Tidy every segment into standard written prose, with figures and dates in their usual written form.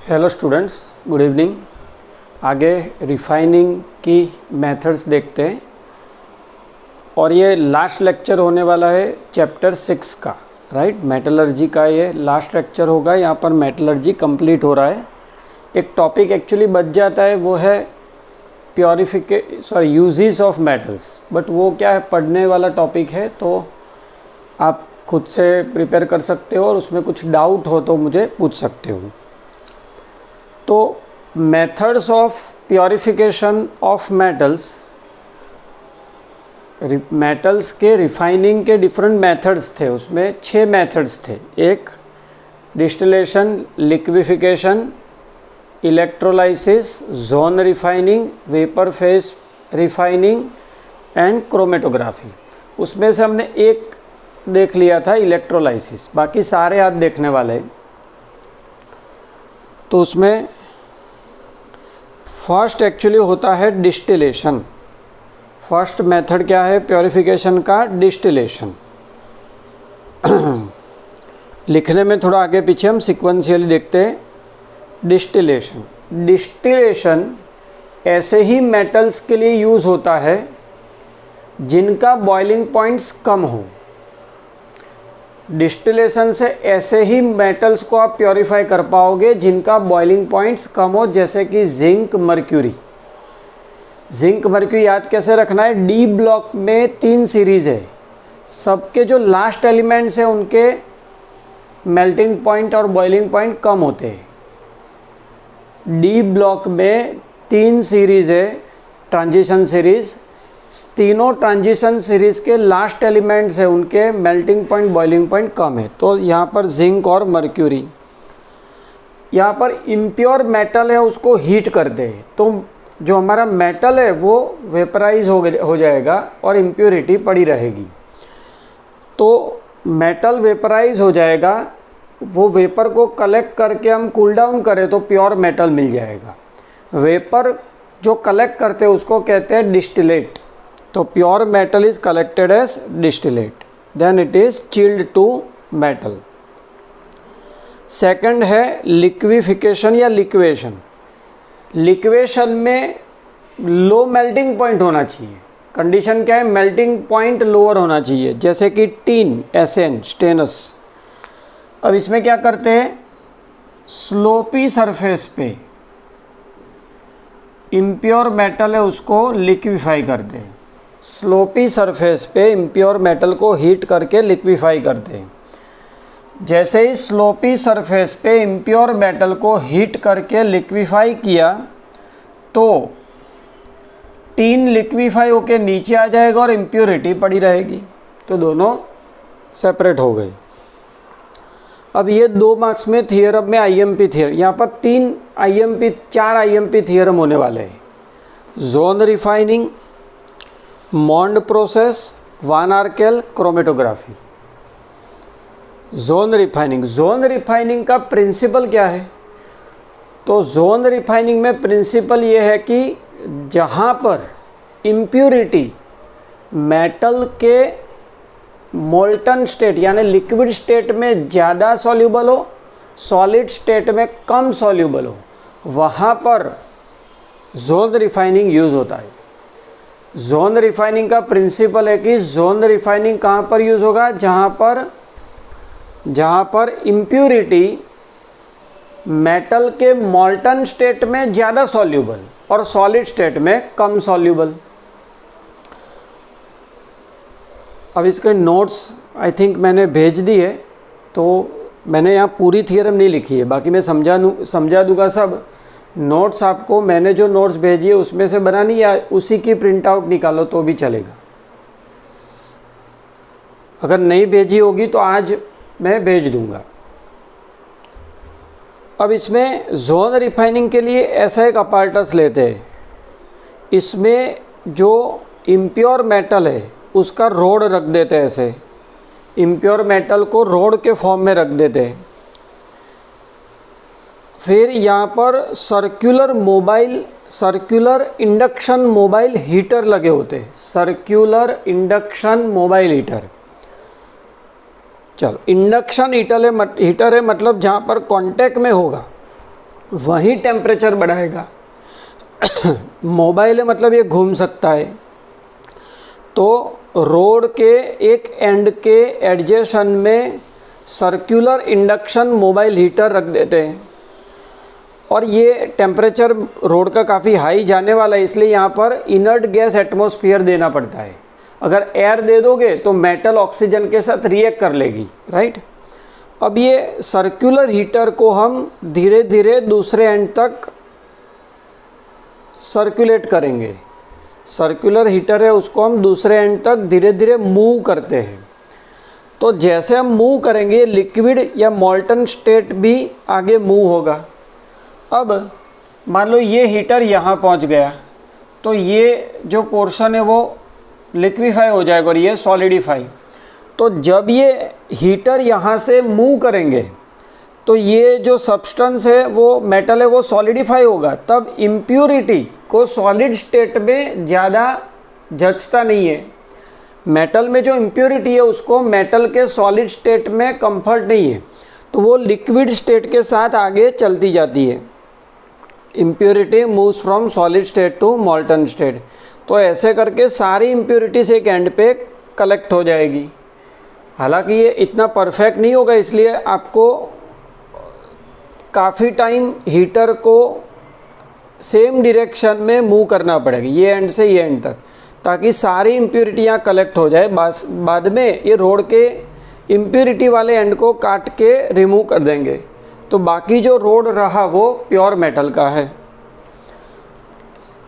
Hello students, good evening. आगे refining की methods देखते हैं और ये लास्ट लेक्चर होने वाला है चैप्टर 6 का, राइट। मेटलर्जी का ये लास्ट लेक्चर होगा। यहाँ पर मेटलर्जी कंप्लीट हो रहा है। एक टॉपिक एक्चुअली बच जाता है, वो है यूजेस ऑफ मेटल्स, बट वो क्या है, पढ़ने वाला टॉपिक है, तो आप खुद से प्रिपेयर कर सकते हो और उसमें कुछ डाउट हो तो मुझे पूछ सकते हो। तो methods of purification of metals के रिफाइनिंग के डिफरेंट मेथड्स थे। उसमें 6 मेथड्स थे। एक distillation, liquefaction, electrolysis, zone refining, vapour phase refining and chromatography. उसमें से हमने एक देख लिया था, इलेक्ट्रोलाइसिस। बाकी सारे आज देखने वाले हैं। तो उसमें फर्स्ट एक्चुअली होता है डिस्टिलेशन। फर्स्ट मेथड क्या है प्योरिफिकेशन का? डिस्टिलेशन। लिखने में थोड़ा आगे पीछे हम सिक्वेंशियली देखते हैं। डिस्टिलेशन ऐसे ही मेटल्स के लिए यूज़ होता है जिनका बॉइलिंग पॉइंट्स कम हो। डिस्टिलेशन से ऐसे ही मेटल्स को आप प्योरीफाई कर पाओगे जिनका बॉइलिंग पॉइंट्स कम हो, जैसे कि जिंक, मर्क्यूरी। जिंक मर्क्यूरी याद कैसे रखना है? डी ब्लॉक में 3 सीरीज़ है। सबके जो लास्ट एलिमेंट्स हैं उनके मेल्टिंग पॉइंट और बॉइलिंग पॉइंट कम होते हैं। डी ब्लॉक में 3 सीरीज़ है, ट्रांजिशन सीरीज़। तीनों ट्रांजिशन सीरीज़ के लास्ट एलिमेंट्स है, उनके मेल्टिंग पॉइंट, बॉइलिंग पॉइंट कम है। तो यहाँ पर जिंक और मर्क्यूरी। यहाँ पर इम्प्योर मेटल है, उसको हीट करते हैं तो जो हमारा मेटल है वो वेपराइज हो जाएगा और इम्प्योरिटी पड़ी रहेगी। तो मेटल वेपराइज हो जाएगा, वो वेपर को कलेक्ट करके हम कूल डाउन करें तो प्योर मेटल मिल जाएगा। वेपर जो कलेक्ट करते हैं उसको कहते हैं डिस्टिलेट। तो pure metal is collected as distillate, then it is chilled to metal. Second है लिक्विफिकेशन या लिक्वेशन। लिक्वेशन में लो मेल्टिंग पॉइंट होना चाहिए। कंडीशन क्या है? मेल्टिंग पॉइंट लोअर होना चाहिए, जैसे कि टीन, एसएन, स्टेनस। अब इसमें क्या करते हैं, स्लोपी सरफेस पे इम्प्योर मेटल है उसको लिक्विफाई करते हैं। स्लोपी सरफेस पे इम्प्योर मेटल को हीट करके लिक्विफाई करते हैं। जैसे ही स्लोपी सरफेस पे इम्प्योर मेटल को हीट करके लिक्विफाई किया तो टीन लिक्विफाई होके नीचे आ जाएगा और इम्प्योरिटी पड़ी रहेगी। तो दोनों सेपरेट हो गए। अब ये 2 मार्क्स में थियरम में आईएमपी थियरम, यहाँ पर 4 आईएमपी थियरम होने वाले हैं। जोन रिफाइनिंग, मॉन्ड प्रोसेस, वान आर्केल, क्रोमेटोग्राफी। जोन रिफाइनिंग का प्रिंसिपल क्या है? तो जोन रिफाइनिंग में प्रिंसिपल ये है कि जहाँ पर इम्प्यूरिटी मेटल के मोल्टन स्टेट यानी लिक्विड स्टेट में ज़्यादा सॉल्यूबल हो, सॉलिड स्टेट में कम सॉल्यूबल हो, वहाँ पर जोन रिफाइनिंग यूज़ होता है। जोन रिफाइनिंग का प्रिंसिपल है कि जोन रिफाइनिंग कहाँ पर यूज़ होगा? जहाँ पर इम्प्यूरिटी मेटल के मोल्टन स्टेट में ज़्यादा सॉल्यूबल और सॉलिड स्टेट में कम सॉल्यूबल। अब इसके नोट्स आई थिंक मैंने भेज दिए, तो मैंने यहाँ पूरी थियरम नहीं लिखी है, बाकी मैं समझा दूंगा सब। नोट्स आपको मैंने जो नोट्स भेजी है उसमें से बनानी या उसी की प्रिंट आउट निकालो तो भी चलेगा। अगर नहीं भेजी होगी तो आज मैं भेज दूंगा। अब इसमें जोन रिफाइनिंग के लिए ऐसा एक अपार्टस लेते हैं। इसमें जो इम्प्योर मेटल है उसका रोड रख देते हैं। ऐसे इम्प्योर मेटल को रोड के फॉर्म में रख देते हैं। फिर यहाँ पर सर्कुलर इंडक्शन मोबाइल हीटर लगे होते हैं। Circular induction mobile heater. चलो, इंडक्शन हीटर है मतलब जहाँ पर कांटेक्ट में होगा वहीं टेम्परेचर बढ़ाएगा। मोबाइल है मतलब ये घूम सकता है, तो रोड के एक एंड के एडजेशन में सर्कुलर इंडक्शन मोबाइल हीटर रख देते हैं, और ये टेम्परेचर रोड का काफ़ी हाई जाने वाला है, इसलिए यहाँ पर इनर्ट गैस एटमॉस्फेयर देना पड़ता है। अगर एयर दे दोगे तो मेटल ऑक्सीजन के साथ रिएक्ट कर लेगी, राइट। अब ये सर्कुलर हीटर को हम धीरे धीरे दूसरे एंड तक सर्कुलेट करेंगे। सर्कुलर हीटर है, उसको हम दूसरे एंड तक धीरे धीरे मूव करते हैं। तो जैसे हम मूव करेंगे लिक्विड या मॉल्टन स्टेट भी आगे मूव होगा। अब मान लो ये हीटर यहाँ पहुँच गया, तो ये जो पोर्शन है वो लिक्विफाई हो जाएगा और ये सॉलिडिफाई। तो जब ये हीटर यहाँ से मूव करेंगे तो ये जो सब्सटेंस है वो मेटल है वो सॉलिडिफाई होगा, तब इम्प्यूरिटी को सॉलिड स्टेट में ज़्यादा जचता नहीं है। मेटल में जो इम्प्यूरिटी है उसको मेटल के सॉलिड स्टेट में कंफर्ट नहीं है, तो वो लिक्विड स्टेट के साथ आगे चलती जाती है। Impurity moves from solid state to molten state. तो ऐसे करके सारी इम्प्यूरिटीज एक एंड पे कलेक्ट हो जाएगी। हालांकि ये इतना परफेक्ट नहीं होगा, इसलिए आपको काफ़ी टाइम हीटर को सेम डायरेक्शन में मूव करना पड़ेगा, ये एंड से ये एंड तक, ताकि सारी इम्प्यूरिटियाँ कलेक्ट हो जाए। बाद में ये रोड के इम्प्यूरिटी वाले एंड को काट के रिमूव कर देंगे, तो बाकी जो रोड रहा वो प्योर मेटल का है।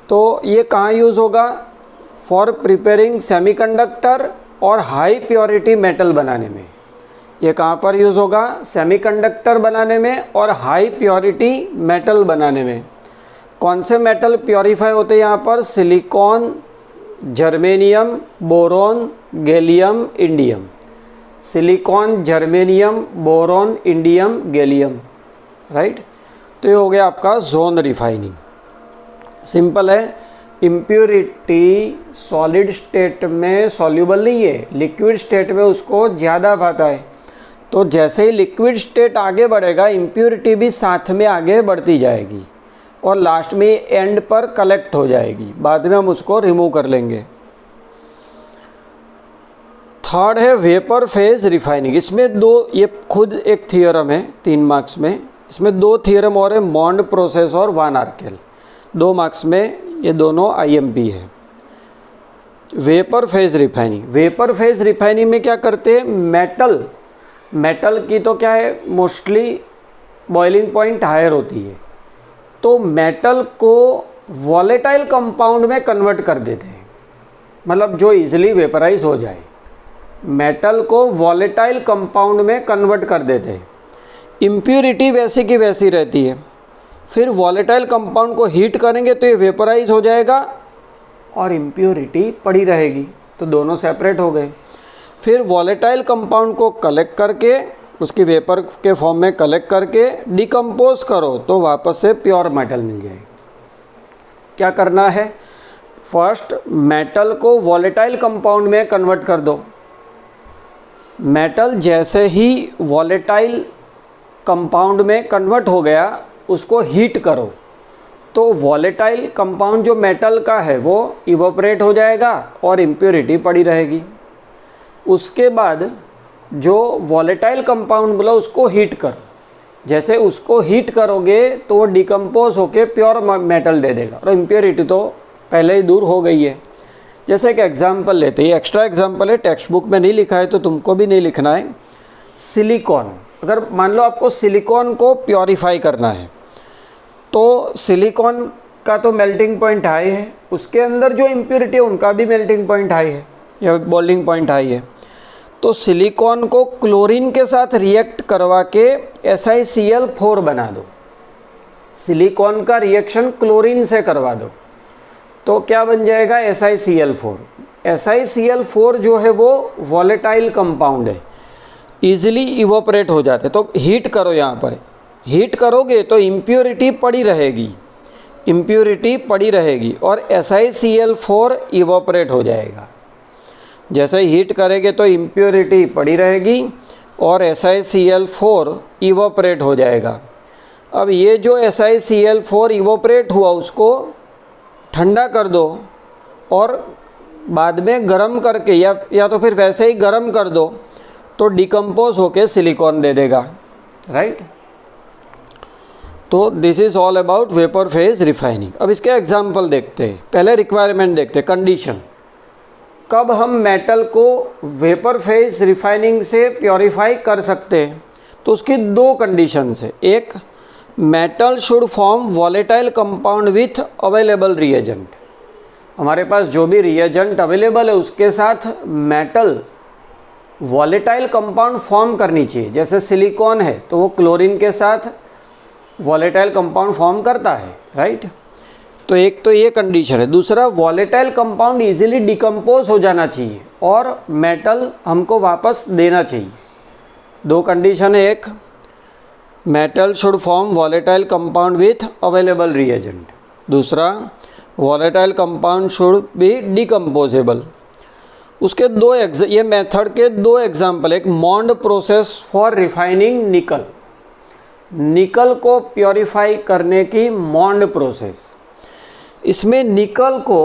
तो ये कहाँ यूज़ होगा? फॉर प्रिपेयरिंग सेमीकंडक्टर और हाई प्योरिटी मेटल बनाने में। ये कहाँ पर यूज़ होगा? सेमीकंडक्टर बनाने में और हाई प्योरिटी मेटल बनाने में। कौन से मेटल प्योरीफाई होते हैं यहाँ पर? Silicon, germanium, boron, gallium, indium. Silicon, germanium, boron, indium, gallium, right. तो ये हो गया आपका जोन रिफाइनिंग। सिंपल है। इम्प्योरिटी सॉलिड स्टेट में सॉल्यूबल नहीं है, लिक्विड स्टेट में उसको ज़्यादा भाता है। तो जैसे ही लिक्विड स्टेट आगे बढ़ेगा इम्प्योरिटी भी साथ में आगे बढ़ती जाएगी और लास्ट में एंड पर कलेक्ट हो जाएगी। बाद में हम उसको रिमूव कर लेंगे। थर्ड है वेपर फेज रिफाइनिंग। इसमें दो, ये खुद एक थियोरम है 3 मार्क्स में। इसमें 2 थियोरम और है, मॉन्ड प्रोसेस और वान आर्केल। 2 मार्क्स में ये दोनों आईएमपी है। Vapour phase refining. Vapour phase refining में क्या करते हैं? मेटल की तो क्या है, मोस्टली बॉइलिंग पॉइंट हायर होती है, तो मेटल को वॉलेटाइल कंपाउंड में कन्वर्ट कर देते हैं, मतलब जो इजीली वेपराइज हो जाए। मेटल को वॉलेटाइल कंपाउंड में कन्वर्ट कर देते हैं। इम्प्यूरिटी वैसी की वैसी रहती है। फिर वॉलेटाइल कंपाउंड को हीट करेंगे तो ये वेपराइज हो जाएगा और इम्प्यूरिटी पड़ी रहेगी, तो दोनों सेपरेट हो गए। फिर वॉलेटाइल कंपाउंड को कलेक्ट करके उसकी वेपर के फॉर्म में कलेक्ट करके डिकम्पोज करो तो वापस से प्योर मेटल मिल जाएगी। क्या करना है? फर्स्ट मेटल को वॉलेटाइल कंपाउंड में कन्वर्ट कर दो। मेटल जैसे ही वॉलेटाइल कंपाउंड में कन्वर्ट हो गया उसको हीट करो तो वॉलेटाइल कंपाउंड जो मेटल का है वो इवोपरेट हो जाएगा और इम्प्योरिटी पड़ी रहेगी। उसके बाद जो वॉलेटाइल कंपाउंड बोला उसको हीट करो। जैसे उसको हीट करोगे तो वो डिकम्पोज होके प्योर मेटल दे देगा और इम्प्योरिटी तो पहले ही दूर हो गई है। जैसे एक एग्जांपल लेते हैं, एक्स्ट्रा एग्जांपल है, टेक्स्ट बुक में नहीं लिखा है तो तुमको भी नहीं लिखना है। सिलिकॉन, अगर मान लो आपको सिलिकॉन को प्योरीफाई करना है तो सिलिकॉन का तो मेल्टिंग पॉइंट हाई है, उसके अंदर जो इम्प्योरिटी है उनका भी मेल्टिंग पॉइंट हाई है या बॉइलिंग पॉइंट हाई है। तो सिलिकॉन को क्लोरीन के साथ रिएक्ट करवा के SiCl4 बना दो। सिलिकॉन का रिएक्शन क्लोरीन से करवा दो तो क्या बन जाएगा? SiCl4। SiCl4 जो है वो वॉलेटाइल कंपाउंड है, ईजिली इवोपरेट हो जाते। तो हीट करो, यहाँ पर हीट करोगे तो इम्प्योरिटी पड़ी रहेगी, इम्प्योरिटी पड़ी रहेगी और SiCl4 इवोपरेट हो जाएगा। जैसे हीट करेंगे तो इम्प्योरिटी पड़ी रहेगी और SiCl4 इवोपरेट हो जाएगा। अब ये जो SiCl4 इवोपरेट हुआ उसको ठंडा कर दो और बाद में गर्म करके या तो फिर वैसे ही गर्म कर दो तो डिकम्पोज होके सिलिकॉन दे देगा, राइट। तो this is all about vapour phase refining. अब इसके एग्जाम्पल देखते हैं। पहले रिक्वायरमेंट देखते हैं, कंडीशन। कब हम मेटल को वेपर फेज रिफाइनिंग से प्योरीफाई कर सकते हैं, तो उसकी दो कंडीशंस है। एक, metal should form volatile compound with available reagent. हमारे पास जो भी रिएजेंट अवेलेबल है उसके साथ मेटल वॉलेटाइल कंपाउंड फॉर्म करनी चाहिए। जैसे सिलिकॉन है तो वो क्लोरीन के साथ वॉलेटाइल कंपाउंड फॉर्म करता है, राइट। तो एक तो ये कंडीशन है। दूसरा, वॉलेटाइल कंपाउंड इजीली डिकम्पोज हो जाना चाहिए और मेटल हमको वापस देना चाहिए। दो कंडीशन है। एक, metal should form volatile compound with available reagent. दूसरा, volatile compound should be decomposable. उसके ये मेथड के दो एग्जाम्पल। एक, मॉन्ड प्रोसेस फॉर रिफाइनिंग निकल। निकल को प्योरीफाई करने की मॉन्ड प्रोसेस। इसमें निकल को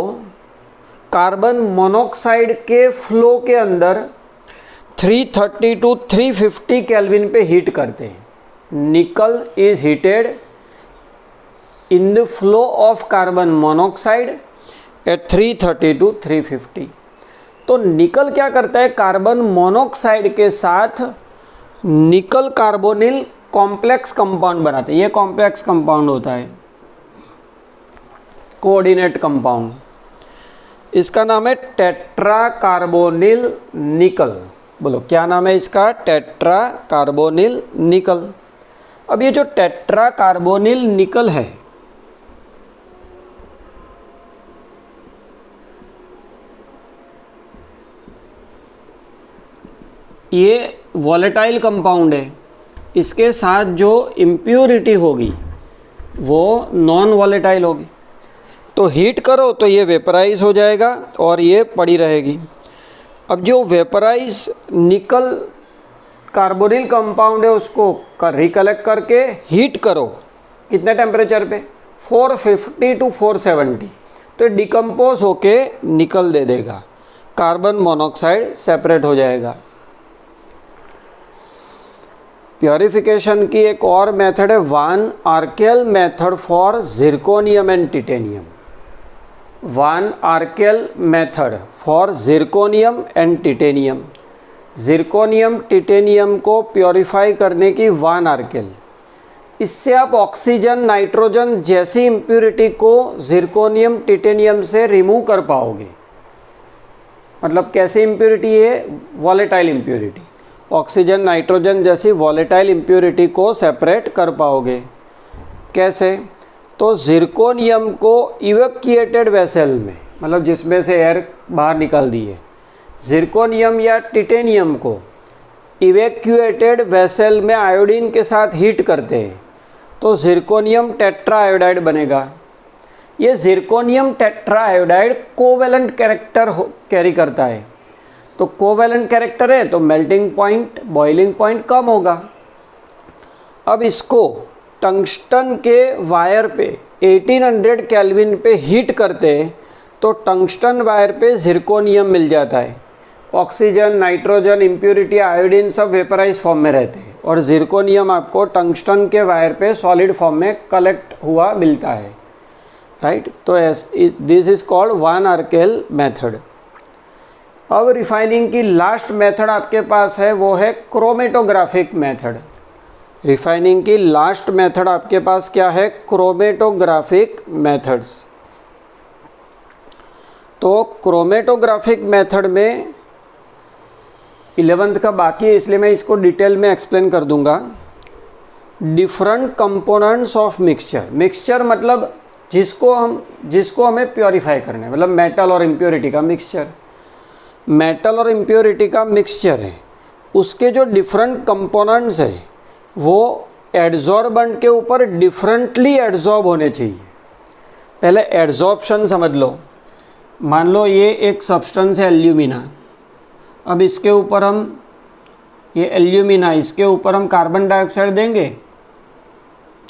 कार्बन मोनोक्साइड के फ्लो के अंदर 330 to 350 केल्विन पे हीट करते हैं। Nickel is heated in the flow of carbon monoxide at 330 to 350। तो निकल क्या करता है, कार्बन मोनोक्साइड के साथ निकल कार्बोनिल कॉम्प्लेक्स कंपाउंड बनाते हैं। ये कॉम्प्लेक्स कंपाउंड होता है, कोऑर्डिनेट कंपाउंड। इसका नाम है टेट्रा कार्बोनिल निकल। बोलो क्या नाम है इसका? टेट्रा कार्बोनिल निकल। अब ये जो टेट्रा कार्बोनिल निकल है, ये वॉलेटाइल कंपाउंड है। इसके साथ जो इम्प्योरिटी होगी वो नॉन वॉलेटाइल होगी। तो हीट करो तो ये वेपराइज हो जाएगा और ये पड़ी रहेगी। अब जो वेपराइज निकल कार्बोनिल कंपाउंड है उसको रिकलेक्ट करके हीट करो। कितने टेम्परेचर पे? 450 to 470। तो डिकम्पोज होके निकल दे देगा, कार्बन मोनोक्साइड सेपरेट हो जाएगा। प्योरिफिकेशन की एक और मेथड है van Arkel method for zirconium and titanium. Van Arkel method for zirconium and titanium. Zirconium titanium को प्योरीफाई करने की वान आर्केल। इससे आप ऑक्सीजन नाइट्रोजन जैसी इम्प्योरिटी को जिरकोनियम टिटेनियम से रिमूव कर पाओगे। मतलब कैसी इम्प्योरिटी है? Volatile impurity. ऑक्सीजन नाइट्रोजन जैसी वॉलेटाइल इम्प्योरिटी को सेपरेट कर पाओगे। कैसे? तो जिरकोनियम को इवैक्यूएटेड वेसल में, मतलब जिसमें से एयर बाहर निकाल दी है, जिरकोनियम या टिटेनियम को इवैक्यूएटेड वेसल में आयोडीन के साथ हीट करते हैं तो जिरकोनियम टेट्रा आयोडाइड बनेगा। ये zirconium tetra iodide covalent character carry करता है। तो कोवेलेंट कैरेक्टर है तो मेल्टिंग पॉइंट, बॉइलिंग पॉइंट कम होगा। अब इसको टंगस्टन के वायर पे 1800 केल्विन पे हीट करते हैं तो टंगस्टन वायर पे जिरकोनियम मिल जाता है। ऑक्सीजन नाइट्रोजन इम्प्योरिटी आयोडीन सब वेपराइज फॉर्म में रहते हैं और जिरकोनियम आपको टंगस्टन के वायर पे सॉलिड फॉर्म में कलेक्ट हुआ मिलता है, राइट। तो this is called one Arkel method. अब रिफाइनिंग की लास्ट मेथड आपके पास है वो है क्रोमेटोग्राफिक मेथड। रिफाइनिंग की लास्ट मेथड आपके पास क्या है? Chromatographic methods. तो क्रोमेटोग्राफिक मेथड में 11th का बाकी है इसलिए मैं इसको डिटेल में एक्सप्लेन कर दूंगा। Different components of mixture. Mixture मतलब जिसको हमें प्योरीफाई करना है, मतलब मेटल और इम्प्योरिटी का मिक्सचर। मेटल और इम्प्योरिटी का मिक्सचर है, उसके जो डिफरेंट कंपोनेंट्स है वो एड्जॉर्बेंट के ऊपर डिफरेंटली एड्जॉर्ब होने चाहिए। पहले एड्जॉर्प्शन समझ लो। मान लो ये एक सब्सटेंस है एल्यूमिना। अब इसके ऊपर हम ये एल्यूमिना, इसके ऊपर हम कार्बन डाइऑक्साइड देंगे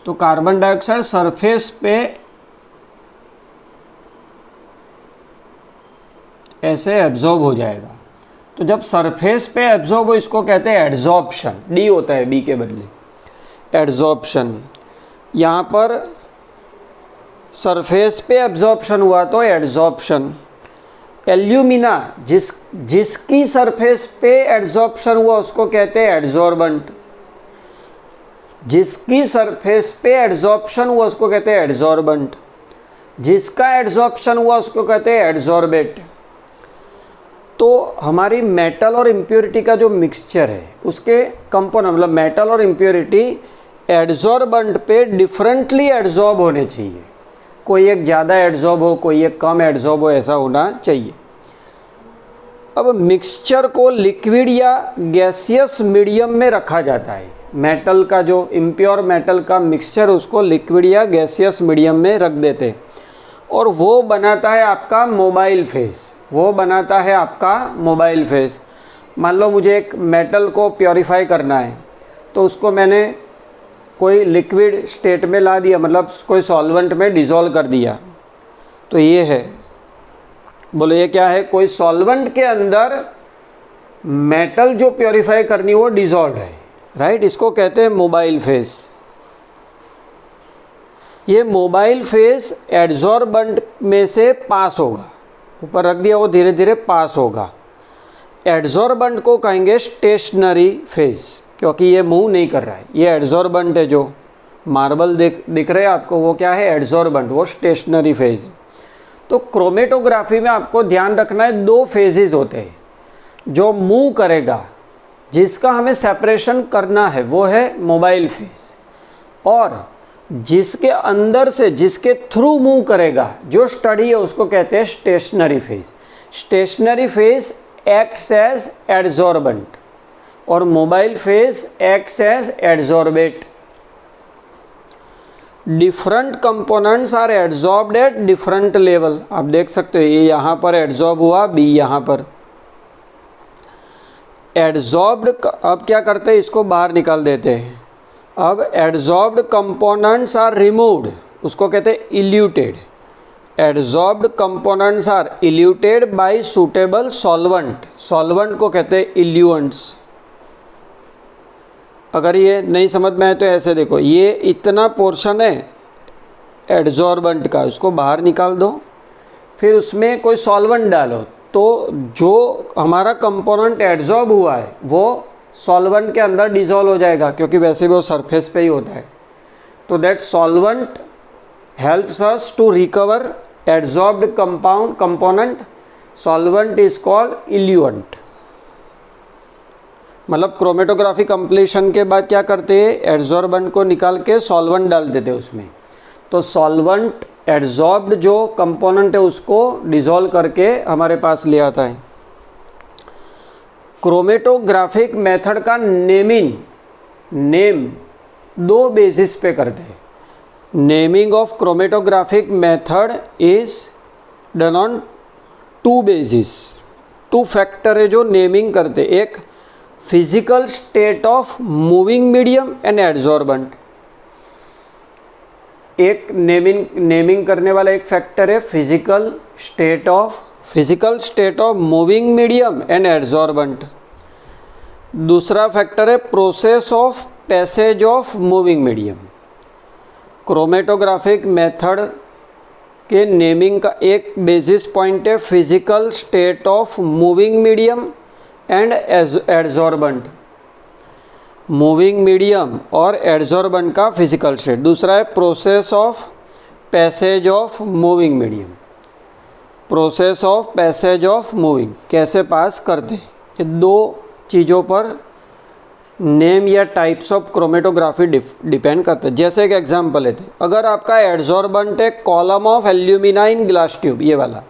तो कार्बन डाइऑक्साइड सरफेस पे ऐसे एब्जॉर्ब हो जाएगा। तो जब सरफेस पे एब्जॉर्ब हो इसको कहते हैं एड्जॉर्प्शन, डी होता है बी के बदले, एड्जॉर्प्शन। यहाँ पर सरफेस पे एब्जॉर्प्शन हुआ तो एड्जॉर्प्शन। एल्यूमिना जिसकी सरफेस पे एड्जॉर्प्शन हुआ उसको कहते हैं एड्जॉर्बेंट। जिसकी सरफेस पे एड्जॉर्प्शन हुआ उसको कहते हैं एड्जॉर्बेंट। जिसका एड्जॉर्प्शन हुआ उसको कहते हैं एड्जॉर्बेट। तो हमारी मेटल और इम्प्योरिटी का जो मिक्सचर है उसके कंपोनेंट मतलब मेटल और इम्प्योरिटी एड्जॉर्बेंट पे डिफरेंटली एड्जॉर्ब होने चाहिए। कोई एक ज़्यादा एड्जॉर्ब हो, कोई एक कम एड्जॉर्ब हो, ऐसा होना चाहिए। अब मिक्सचर को लिक्विड या गैसियस मीडियम में रखा जाता है। मेटल का जो इम्प्योर मेटल का मिक्सचर उसको लिक्विड या गैसियस मीडियम में रख देते और वो बनाता है आपका मोबाइल फेज। वो बनाता है आपका मोबाइल फेज। मान लो मुझे एक मेटल को प्योरीफाई करना है तो उसको मैंने कोई लिक्विड स्टेट में ला दिया, मतलब कोई सॉल्वेंट में डिज़ोल्व कर दिया। तो ये है, बोलो ये क्या है, कोई सॉल्वेंट के अंदर मेटल जो प्योरीफाई करनी वो डिज़ोल्व है, राइट। इसको कहते हैं मोबाइल फेज। ये मोबाइल फेज एड्जॉर्बेंट में से पास होगा, ऊपर रख दिया वो धीरे धीरे पास होगा। एड्जॉर्बेंट को कहेंगे स्टेशनरी फेज, क्योंकि ये मूव नहीं कर रहा है। ये एड्जॉर्बेंट है, जो मार्बल दिख रहे हैं आपको वो क्या है, एड्जॉर्बेंट, वो स्टेशनरी फेज है। तो क्रोमेटोग्राफी में आपको ध्यान रखना है दो फेजेस होते हैं। जो मूव करेगा, जिसका हमें सेपरेशन करना है, वो है मोबाइल फेज, और जिसके अंदर से जिसके थ्रू मूव करेगा, जो स्टडी है, उसको कहते हैं stationary phase. Stationary phase acts as adsorbent और mobile phase acts as adsorbate. Different components are adsorbed at different level. आप देख सकते हो ये यहाँ पर एड्जॉर्ब हुआ, बी यहाँ पर एड्जॉर्ब्ड। अब क्या करते हैं, इसको बाहर निकाल देते हैं। अब एड्जॉर्ब्ड कंपोनेंट्स आर रिमूव्ड, उसको कहते हैं eluted. Adsorbed components are eluted by suitable solvent. Solvent को कहते हैं इल्यूएंट्स। अगर ये नहीं समझ में आए तो ऐसे देखो, ये इतना पोर्शन है एड्जॉर्बेंट का, उसको बाहर निकाल दो, फिर उसमें कोई सॉल्वेंट डालो, तो जो हमारा कंपोनेंट एड्जॉर्ब हुआ है वो सॉल्वेंट के अंदर डिज़ोल्व हो जाएगा, क्योंकि वैसे भी वो सरफेस पे ही होता है। तो that solvent helps us to recover adsorbed component. Solvent is called eluent. मतलब क्रोमेटोग्राफी कंप्लीशन के बाद क्या करते हैं, एड्जॉर्बेंट को निकाल के सॉल्वेंट डाल देते हैं उसमें। तो सॉल्वेंट एड्जॉर्ब्ड जो कंपोनेंट है उसको डिज़ोल्व करके हमारे पास ले आता है। क्रोमेटोग्राफिक मेथड का नेम दो बेसिस पे करते हैं। Naming of chromatographic method is done on two basis. Two factor है जो नेमिंग करते, एक physical state of moving medium and adsorbent. एक नेमिंग करने वाला एक फैक्टर है physical state of moving medium and adsorbent. दूसरा फैक्टर है process of passage of moving medium. Chromatographic method के नेमिंग का एक बेसिस पॉइंट है physical state of moving medium and adsorbent. Moving medium और एड्जॉर्बेंट का फिजिकल स्टेट। दूसरा है process of passage of moving medium. Process of passage of moving कैसे पास करते हैं, ये दो चीज़ों पर नेम या टाइप्स ऑफ क्रोमेटोग्राफी डिपेंड करते हैं। जैसे एक एग्जांपल लेते हैं, अगर आपका एड्जॉर्बेंट है column of alumina in glass tube, ये वाला,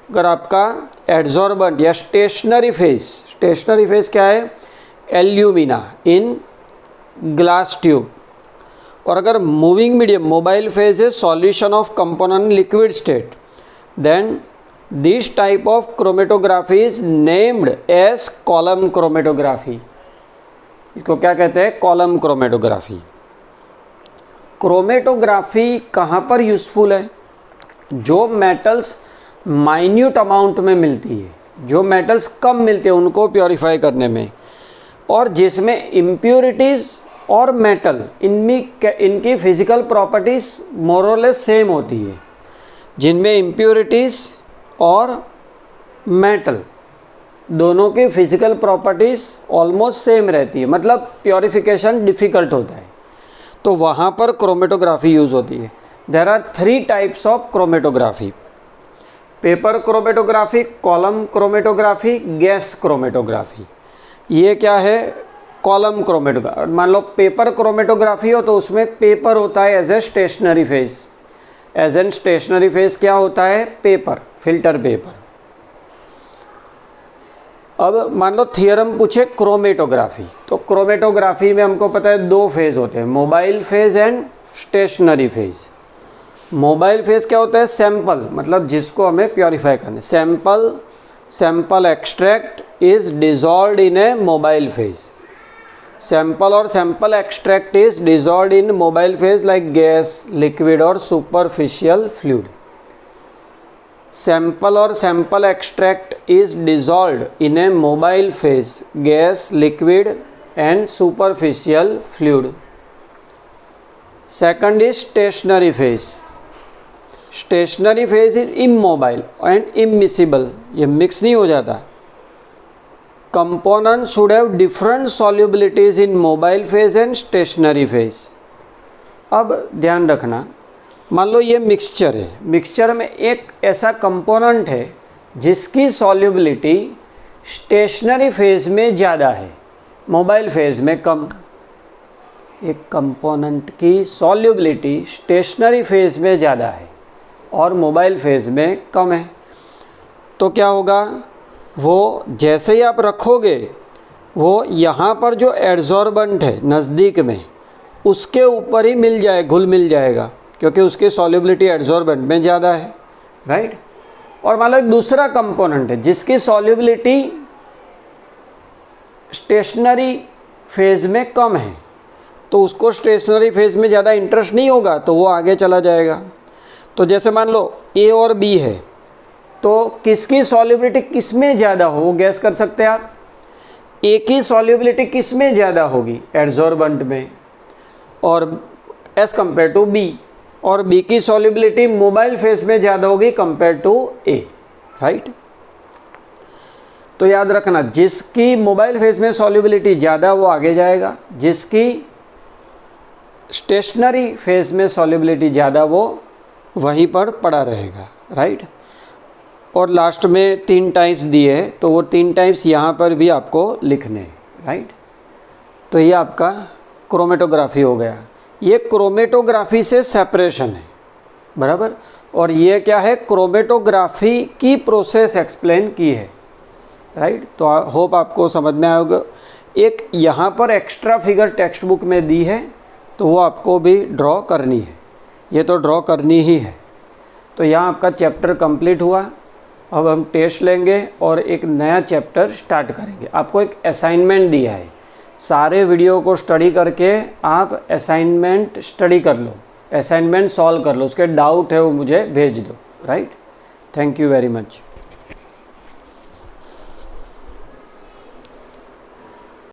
अगर आपका एड्जॉर्बेंट या स्टेशनरी फेज क्या है, एल्यूमिना इन ग्लास ट्यूब, और अगर मूविंग मीडियम मोबाइल फेज है solution of component liquid state, then this type of chromatography is named as column chromatography. इसको क्या कहते हैं, कॉलम क्रोमेटोग्राफी। क्रोमेटोग्राफी कहाँ पर यूज़फुल है? जो मेटल्स माइन्यूट अमाउंट में मिलती है, जो मेटल्स कम मिलते हैं उनको प्योरीफाई करने में, और जिसमें इम्प्योरिटीज़ और मेटल इनकी फिज़िकल प्रॉपर्टीज़ मोरलेस सेम होती है, जिनमें इम्प्योरिटीज़ और मेटल दोनों की फिज़िकल प्रॉपर्टीज़ ऑलमोस्ट सेम रहती है, मतलब प्योरीफिकेशन डिफ़िकल्ट होता है, तो वहाँ पर क्रोमेटोग्राफी यूज़ होती है। There are 3 types of chromatography: paper chromatography, column chromatography, gas chromatography. ये क्या है? Column chromatography. मान लो पेपर क्रोमेटोग्राफी हो तो उसमें पेपर होता है as a stationary phase. As an stationary phase क्या होता है? Paper, filter paper. अब मान लो थियरम पूछे क्रोमेटोग्राफी, तो क्रोमेटोग्राफी में हमको पता है 2 फेज होते हैं, mobile phase and stationary phase. Mobile phase क्या होता है? सैंपल, मतलब जिसको हमें प्योरीफाई करना है। Sample extract is dissolved in a mobile phase. Sample और sample extract is dissolved in mobile phase like gas, liquid और सुपरफिशियल फ्लूइड। सैंपल और sample extract is dissolved in a mobile phase, gas, liquid and superficial fluid. Second is stationary phase. Stationary phase is immobile and immiscible, ये mix नहीं हो जाता। Component should have different solubilities in mobile phase and stationary phase. अब ध्यान रखना, मान लो ये mixture है, मिक्सचर में एक ऐसा कंपोनेंट है जिसकी सॉल्युबिलिटी स्टेशनरी फेज में ज़्यादा है, मोबाइल फेज में कम। एक कंपोनेंट की सॉल्युबिलिटी स्टेशनरी फेज में ज़्यादा है और मोबाइल फेज में कम है, तो क्या होगा? वो जैसे ही आप रखोगे वो यहाँ पर जो एड्जॉर्बेंट है नज़दीक में उसके ऊपर ही मिल जाए, घुल मिल जाएगा, क्योंकि उसकी सॉल्युबिलिटी एड्जॉर्बेंट में ज़्यादा है, राइट। और मान लो एक दूसरा कंपोनेंट है जिसकी सॉल्युबिलिटी स्टेशनरी फेज में कम है, तो उसको स्टेशनरी फेज में ज़्यादा इंटरेस्ट नहीं होगा, तो वो आगे चला जाएगा। तो जैसे मान लो ए और बी है, तो किसकी सॉल्युबिलिटी किस में ज़्यादा हो, वो गैस कर सकते हैं आप। ए की सॉल्युबिलिटी किस में ज़्यादा होगी? एड्जॉर्बेंट में, और एज कंपेयर टू बी। और बी की सॉल्युबिलिटी मोबाइल फेज में ज़्यादा होगी कंपेयर टू ए, राइट। तो याद रखना, जिसकी मोबाइल फेज में सॉल्युबिलिटी ज़्यादा वो आगे जाएगा, जिसकी स्टेशनरी फेज में सॉल्युबिलिटी ज़्यादा वो वहीं पर पड़ा रहेगा, राइट। और लास्ट में 3 टाइप्स दिए हैं, तो वो 3 टाइप्स यहाँ पर भी आपको लिखने हैं, राइट। तो ये आपका क्रोमेटोग्राफी हो गया। ये क्रोमेटोग्राफी से सेपरेशन है, बराबर। और ये क्या है? क्रोमेटोग्राफी की प्रोसेस एक्सप्लेन की है, राइट। तो होप आपको समझ में आया होगा। एक यहाँ पर एक्स्ट्रा फिगर टेक्स्ट बुक में दी है, तो वो आपको भी ड्रॉ करनी है, ये तो ड्रॉ करनी ही है। तो यहाँ आपका चैप्टर कंप्लीट हुआ। अब हम टेस्ट लेंगे और एक नया चैप्टर स्टार्ट करेंगे। आपको एक असाइनमेंट दिया है, सारे वीडियो को स्टडी करके आप असाइनमेंट स्टडी कर लो, असाइनमेंट सॉल्व कर लो, उसके डाउट है वो मुझे भेज दो, right. Thank you very much.